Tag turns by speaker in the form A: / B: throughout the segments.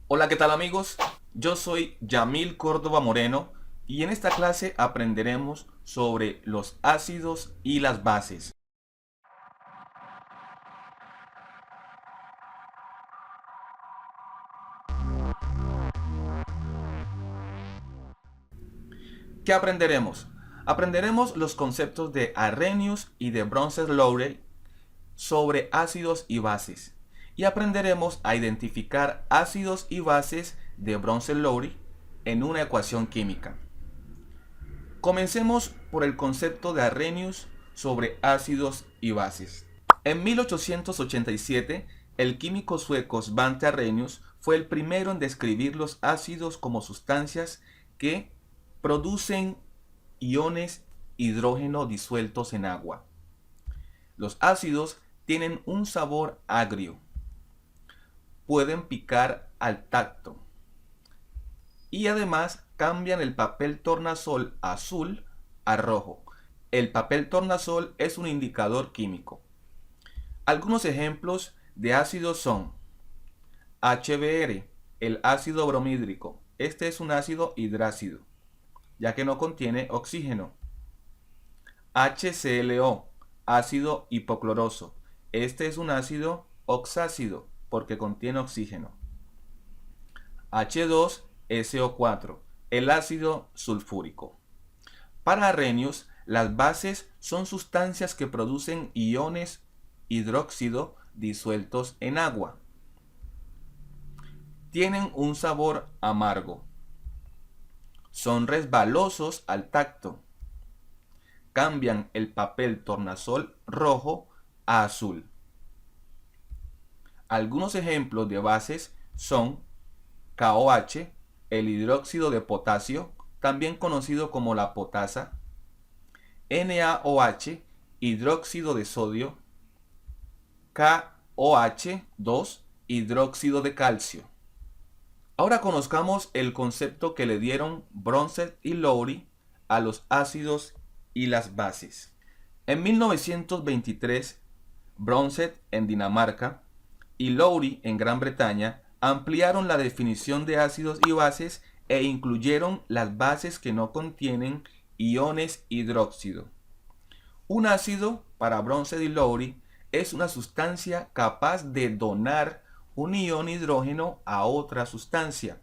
A: Hola, ¿qué tal amigos? Yo soy Yamil Córdoba Moreno y en esta clase aprenderemos sobre los ácidos y las bases. ¿Qué aprenderemos? Aprenderemos los conceptos de Arrhenius y de Bronsted-Lowry sobre ácidos y bases. Y aprenderemos a identificar ácidos y bases de Bronsted-Lowry en una ecuación química. Comencemos por el concepto de Arrhenius sobre ácidos y bases. En 1887, el químico sueco Svante Arrhenius fue el primero en describir los ácidos como sustancias que producen iones hidrógeno disueltos en agua. Los ácidos tienen un sabor agrio, pueden picar al tacto y además cambian el papel tornasol azul a rojo. El papel tornasol es un indicador químico. Algunos ejemplos de ácidos son HBr, el ácido bromhídrico. Este es un ácido hidrácido, ya que no contiene oxígeno. HClO, ácido hipocloroso. Este es un ácido oxácido, porque contiene oxígeno. H2SO4, el ácido sulfúrico. Para Arrhenius, las bases son sustancias que producen iones hidróxido disueltos en agua. Tienen un sabor amargo. Son resbalosos al tacto. Cambian el papel tornasol rojo a azul. Algunos ejemplos de bases son KOH, el hidróxido de potasio, también conocido como la potasa, NaOH, hidróxido de sodio, KOH2, hidróxido de calcio. Ahora conozcamos el concepto que le dieron Bronsted y Lowry a los ácidos y las bases. En 1923, Bronsted en Dinamarca y Lowry en Gran Bretaña ampliaron la definición de ácidos y bases e incluyeron las bases que no contienen iones hidróxido. Un ácido, para Bronsted y Lowry, es una sustancia capaz de donar un ion hidrógeno a otra sustancia.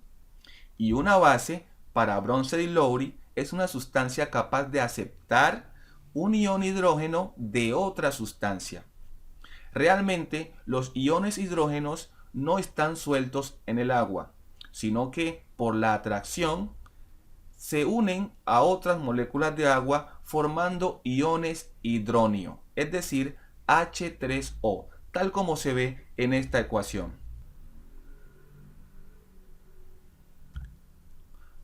A: Y una base, para Bronsted y Lowry, es una sustancia capaz de aceptar un ion hidrógeno de otra sustancia. Realmente, los iones hidrógenos no están sueltos en el agua, sino que por la atracción se unen a otras moléculas de agua formando iones hidrónio, es decir, H3O, tal como se ve en esta ecuación.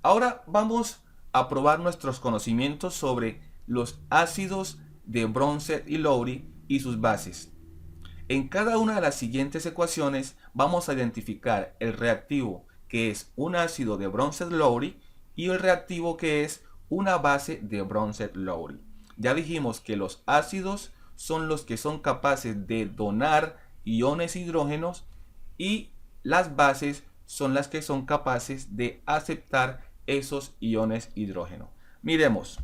A: Ahora vamos a probar nuestros conocimientos sobre los ácidos de Bronsted y Lowry y sus bases. En cada una de las siguientes ecuaciones vamos a identificar el reactivo que es un ácido de Bronsted-Lowry y el reactivo que es una base de Bronsted-Lowry. Ya dijimos que los ácidos son los que son capaces de donar iones hidrógenos y las bases son las que son capaces de aceptar esos iones hidrógeno. Miremos.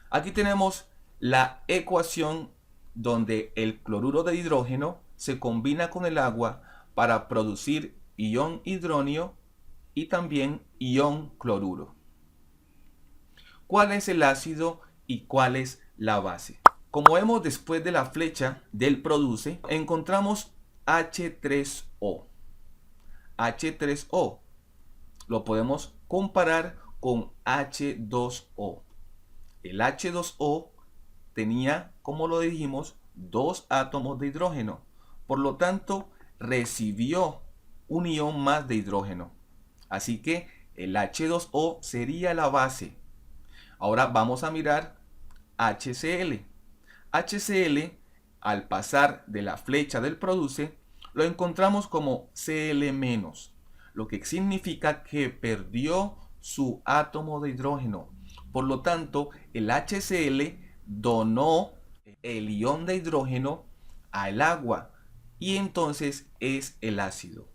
A: Aquí tenemos la ecuación donde el cloruro de hidrógeno se combina con el agua para producir ion hidrónio y también ion cloruro. ¿Cuál es el ácido y cuál es la base? Como vemos después de la flecha del produce, encontramos H3O. H3O lo podemos comparar con H2O. El H2O tenía, como lo dijimos, dos átomos de hidrógeno. Por lo tanto, recibió un ion más de hidrógeno. Así que el H2O sería la base. Ahora vamos a mirar HCl. HCl, al pasar de la flecha del produce, lo encontramos como Cl-, lo que significa que perdió su átomo de hidrógeno. Por lo tanto, el HCl donó el ion de hidrógeno al agua y entonces es el ácido.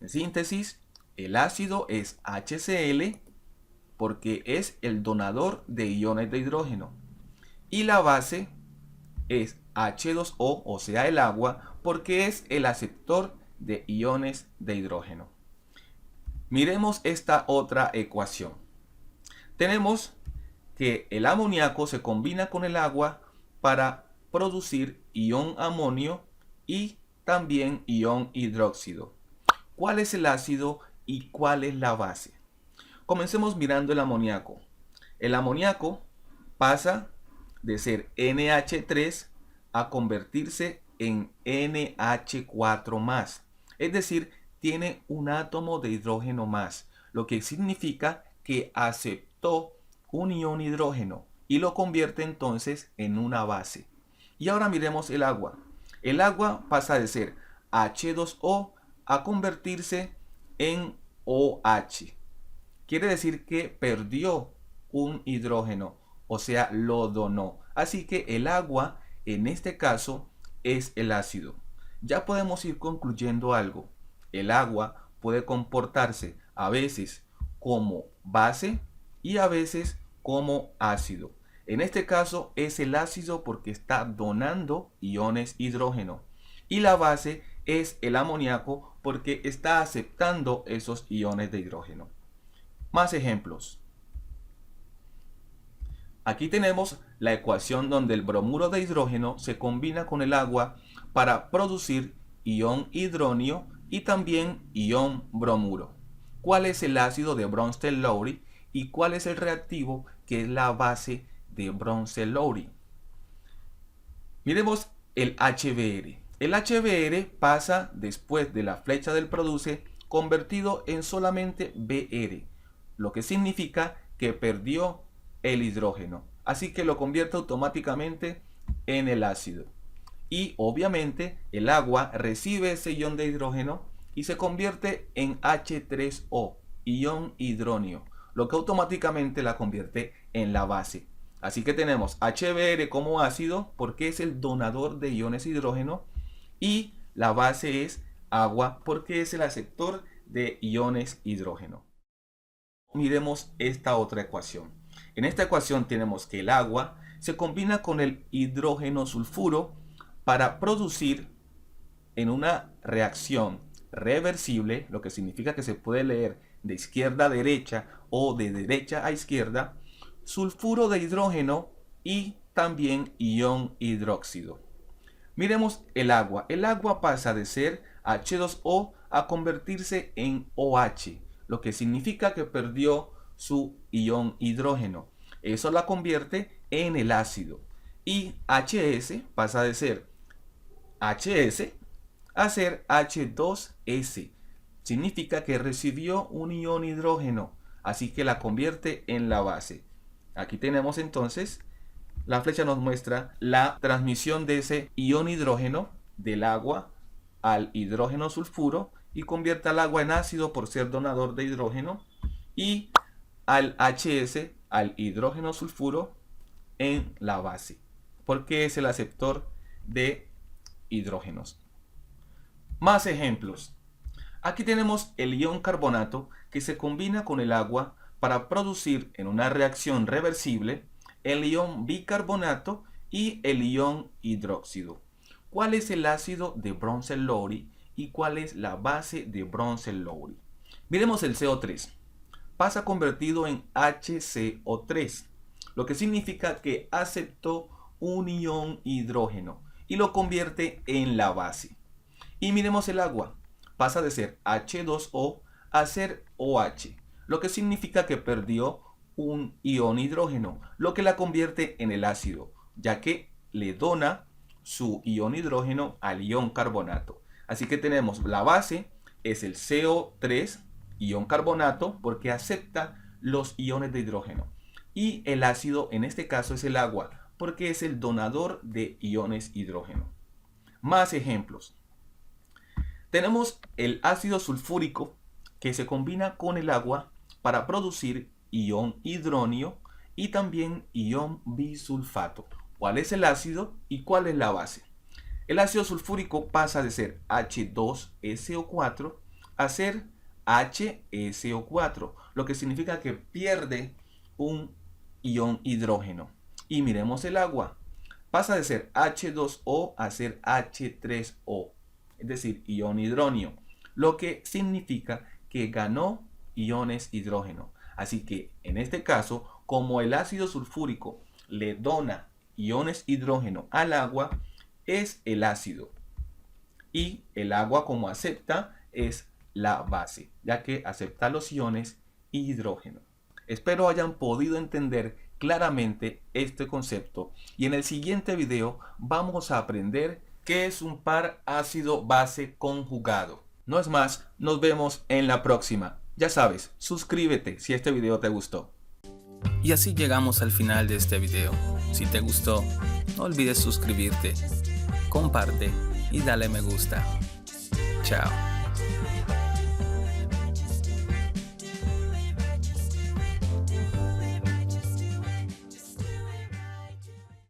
A: En síntesis, el ácido es HCl porque es el donador de iones de hidrógeno y la base es H2O, o sea el agua, porque es el aceptor de iones de hidrógeno. Miremos esta otra ecuación. Tenemos que el amoníaco se combina con el agua para producir ion amonio y también ion hidróxido. ¿Cuál es el ácido y cuál es la base? Comencemos mirando el amoníaco. El amoníaco pasa de ser NH3 a convertirse en NH4+, es decir, tiene un átomo de hidrógeno más, lo que significa que aceptó un ion hidrógeno y lo convierte entonces en una base. Y ahora miremos el agua. El agua pasa de ser H2O a convertirse en OH. Quiere decir que perdió un hidrógeno, o sea, lo donó. Así que el agua, en este caso, es el ácido. Ya podemos ir concluyendo algo. El agua puede comportarse a veces como base y a veces como ácido. En este caso es el ácido porque está donando iones hidrógeno. Y la base es el amoníaco porque está aceptando esos iones de hidrógeno. Más ejemplos. Aquí tenemos la ecuación donde el bromuro de hidrógeno se combina con el agua para producir ion hidronio y también ion bromuro. ¿Cuál es el ácido de Bronsted-Lowry y cuál es el reactivo que es la base de Bronsted-Lowry? Miremos el HBr. El HBr pasa después de la flecha del produce convertido en solamente Br, lo que significa que perdió el hidrógeno, así que lo convierte automáticamente en el ácido. Y obviamente el agua recibe ese ion de hidrógeno y se convierte en H3O, ion hidronio, lo que automáticamente la convierte en la base. Así que tenemos HBr como ácido porque es el donador de iones hidrógeno y la base es agua porque es el aceptor de iones hidrógeno. Miremos esta otra ecuación. En esta ecuación tenemos que el agua se combina con el hidrógeno sulfuro para producir en una reacción reversible, lo que significa que se puede leer de izquierda a derecha o de derecha a izquierda, sulfuro de hidrógeno y también ion hidróxido. Miremos el agua. El agua pasa de ser H2O a convertirse en OH, lo que significa que perdió su ion hidrógeno. Eso la convierte en el ácido. Y HS pasa de ser HS a ser H2S. Significa que recibió un ion hidrógeno, así que la convierte en la base. Aquí tenemos entonces, la flecha nos muestra la transmisión de ese ion hidrógeno del agua al hidrógeno sulfuro y convierte al agua en ácido por ser donador de hidrógeno y al HS, al hidrógeno sulfuro, en la base, porque es el aceptor de hidrógenos. Más ejemplos. Aquí tenemos el ion carbonato que se combina con el agua para producir en una reacción reversible el ion bicarbonato y el ion hidróxido. ¿Cuál es el ácido de Bronsted-Lowry y cuál es la base de Bronsted-Lowry? Miremos el CO3. Pasa convertido en HCO3, lo que significa que aceptó un ion hidrógeno y lo convierte en la base. Y miremos el agua. Pasa de ser H2O a ser OH, lo que significa que perdió un ion hidrógeno, lo que la convierte en el ácido, ya que le dona su ion hidrógeno al ion carbonato. Así que tenemos la base, es el CO3, ion carbonato, porque acepta los iones de hidrógeno. Y el ácido, en este caso, es el agua, porque es el donador de iones hidrógeno. Más ejemplos. Tenemos el ácido sulfúrico que se combina con el agua para producir ion hidronio y también ion bisulfato. ¿Cuál es el ácido y cuál es la base? El ácido sulfúrico pasa de ser H2SO4 a ser HSO4, lo que significa que pierde un ion hidrógeno. Y miremos el agua. Pasa de ser H2O a ser H3O, es decir, ion hidróneo, lo que significa que ganó iones hidrógeno. Así que en este caso, como el ácido sulfúrico le dona iones hidrógeno al agua, es el ácido. Y el agua, como acepta, es la base, ya que acepta los iones hidrógeno. Espero hayan podido entender claramente este concepto y en el siguiente video vamos a aprender qué es un par ácido-base conjugado. No es más, nos vemos en la próxima. Ya sabes, suscríbete si este video te gustó.
B: Y así llegamos al final de este video. Si te gustó, no olvides suscribirte, comparte y dale me gusta. Chao.